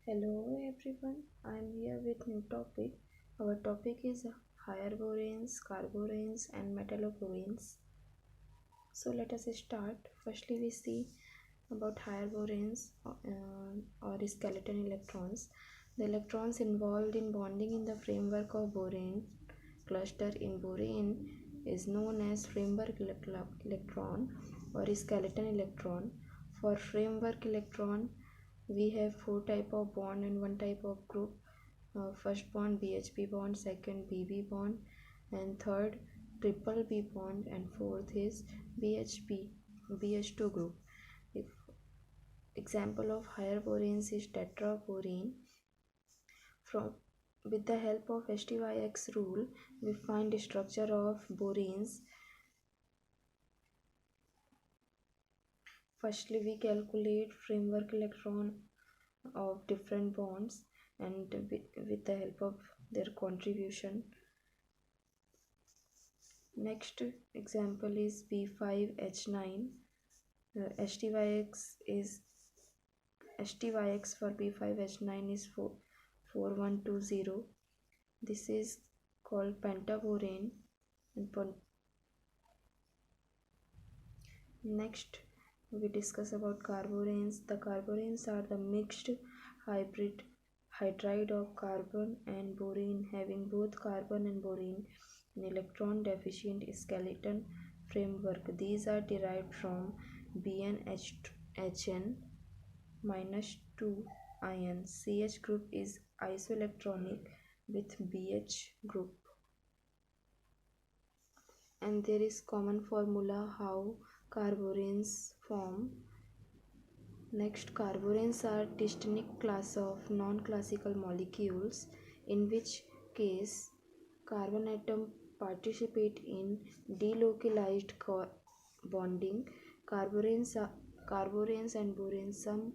Hello everyone, I am here with new topic. Our topic is higher boranes, carboranes and metalloboranes. So let us start. Firstly we see about higher boranes or skeleton electrons. The electrons involved in bonding in the framework of borane cluster in borane is known as framework electron or skeleton electron. For framework electron we have four type of bond and one type of group. First bond BHP bond, second BB bond, and third triple B bond, and fourth is BHP BH2 group. If example of higher boranes is tetraborane. From with the help of STYX rule, we find the structure of boranes. Firstly, we calculate framework electron of different bonds and with the help of their contribution. Next example is B5H9. STYX for B5H9 is 4120. This is called pentaborane. And next we discuss about carboranes. The carboranes are the mixed hybrid hydride of carbon and borane having both carbon and borane in electron deficient skeleton framework. These are derived from BnHn minus 2 ion. CH group is isoelectronic with BH group. And there is common formula how carboranes form. Next, carboranes are distinct class of non-classical molecules in which case carbon atom participate in delocalized bonding. Carboranes and boranes some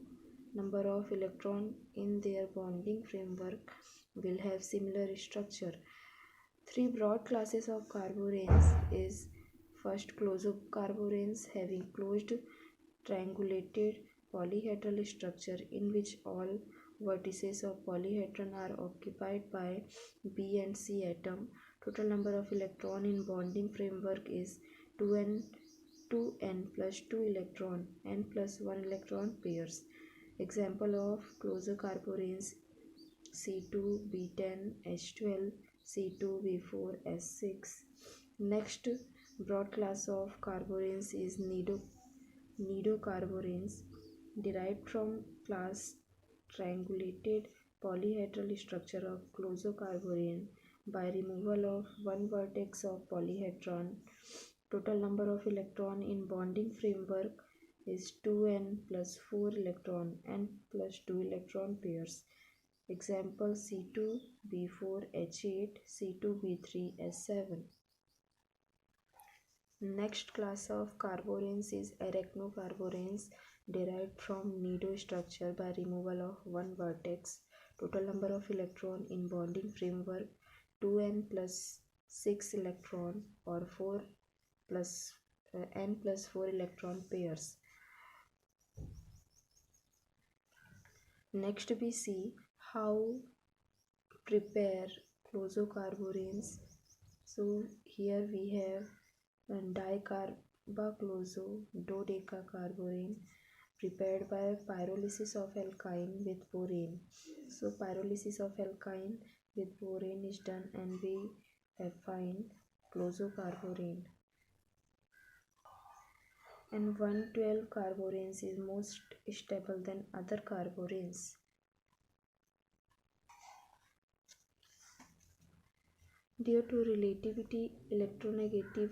number of electron in their bonding framework will have similar structure. Three broad classes of carboranes is first closocarboranes having closed triangulated polyhedral structure in which all vertices of polyhedron are occupied by B and C atom. Total number of electron in bonding framework is 2n plus 2 electron n plus 1 electron pairs. Example of closocarboranes C2B10H12 C2B4S6. Next broad class of carboranes is nidocarboranes derived from class triangulated polyhedral structure of closocarborane by removal of one vertex of polyhedron. Total number of electron in bonding framework is 2n plus 4 electron n plus 2 electron pairs. Example C2B4H8 C2B3S7. Next class of carboranes is arachnocarboranes derived from nido structure by removal of one vertex. Total number of electron in bonding framework 2n plus 6 electron or 4 plus n plus 4 electron pairs. Next we see how prepare closocarboranes. So here we have dicarbacloso dodecacarborane prepared by pyrolysis of alkyne with borane. So pyrolysis of alkyne with borane is done and we have find closocarborane. And 112 carboranes is most stable than other carboranes. Due to relativity electronegative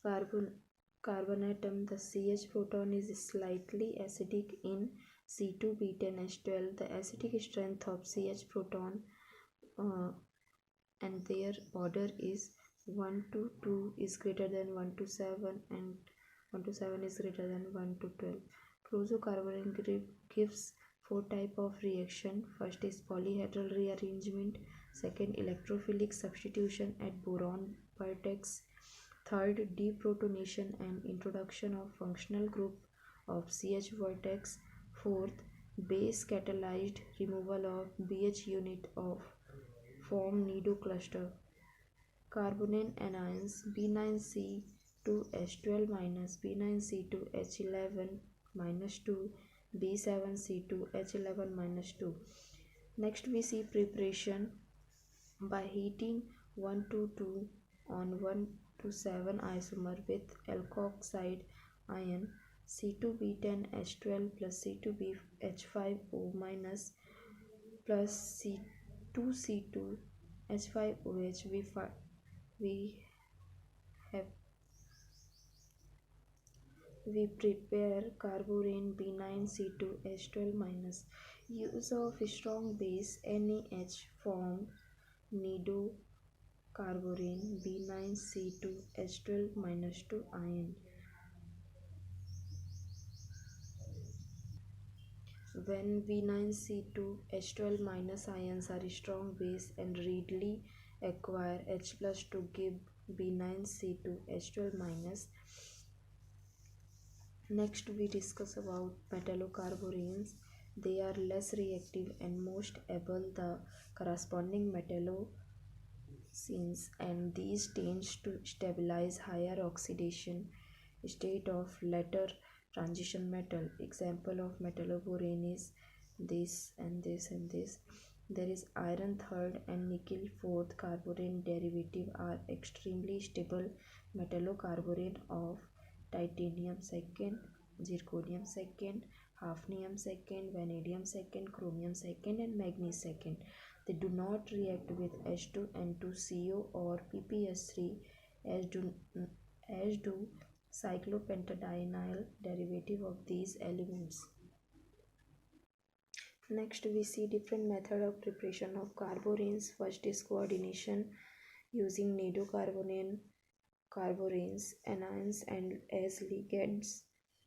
carbon atom, the CH proton is slightly acidic in C2B10H12. The acidic strength of CH proton and their order is 1 to 2 is greater than 1 to 7 and 1 to 7 is greater than 1 to 12. Closocarborane gives four type of reaction. First is polyhedral rearrangement, second electrophilic substitution at boron vertex, third deprotonation and introduction of functional group of CH vertex, fourth Base catalyzed removal of BH unit of form nido cluster. Carbonyl anions B9C2H12 minus B9C2H11 minus 2 B7C2H11 minus 2. Next we see preparation by heating 122 on 1 to 7 isomer with alkoxide ion C2B10H12 plus C2BH5O minus plus C2C2H5OH. We have we prepare carborane B9C2H12 minus. Use of strong base NaH formed nido carborane B9C2H12 minus 2 ion. When B9C2H12 minus ions are strong base and readily acquire H plus to give B9C2H12 minus. Next we discuss about metallocarborines. They are less reactive and most able the corresponding metallocenes, and these tends to stabilize higher oxidation state of later transition metal. Example of metalloborane is this and this and this. There is iron third and nickel fourth carborane derivative are extremely stable metallocarborane of titanium second, zirconium second, hafnium second, vanadium second, chromium second, and manganese second. They do not react with H2N2CO or PPS3 as do cyclopentadienyl derivative of these elements. Next we see different method of preparation of carborines. First is coordination using nidocarbonyl carborines, anions and as ligands.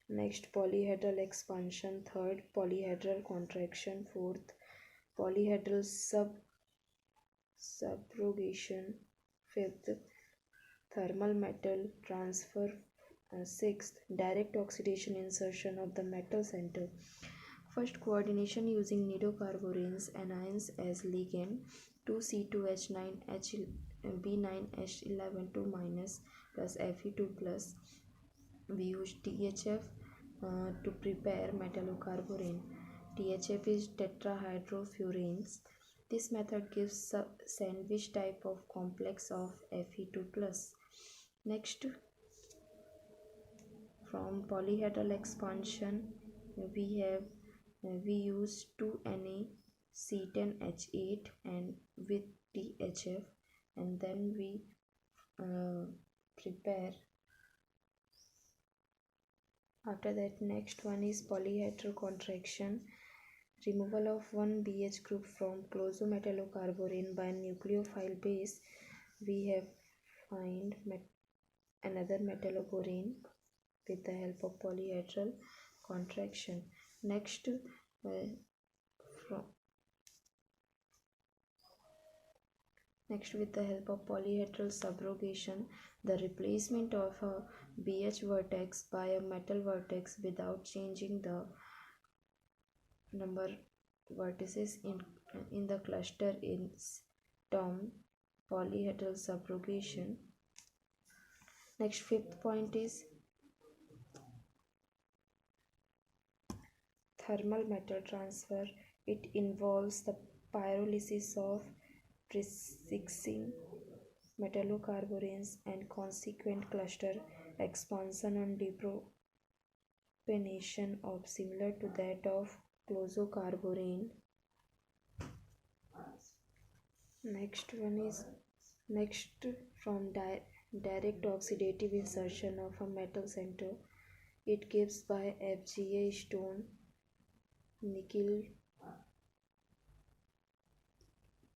Next polyhedral expansion. Third polyhedral contraction. Fourth polyhedral subrogation. Fifth thermal metal transfer. Sixth direct oxidation insertion of the metal center. First coordination using nidocarborines, anions as ligand 2C2H9 B9H11 2 minus plus Fe2 plus. We use THF to prepare metallocarborane. THF is tetrahydrofuranus. This method gives a sandwich type of complex of Fe2 plus. Next, from polyhedral expansion, we use 2Na-C10H8 and with THF, and then we prepare. After that, next one is polyhedral contraction. Removal of one BH group from closometallocarborane by nucleophile base. We have find another metalloborane with the help of polyhedral contraction. Next, with the help of polyhedral subrogation, the replacement of a BH vertex by a metal vertex without changing the number vertices in the cluster is termed polyhedral subrogation. Next, fifth point is thermal metal transfer. It involves the pyrolysis of preceding metallocarborines and consequent cluster expansion and depropanation of similar to that of closocarborane. Next from direct oxidative insertion of a metal center. It gives by FGA stone nickel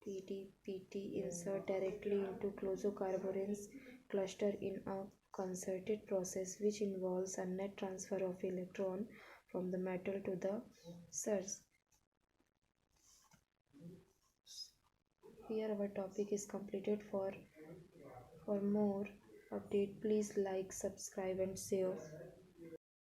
PDPT insert directly into closocarboranes cluster in a concerted process which involves a net transfer of electron from the metal to the source. Here our topic is completed. For more update, please like, subscribe and share.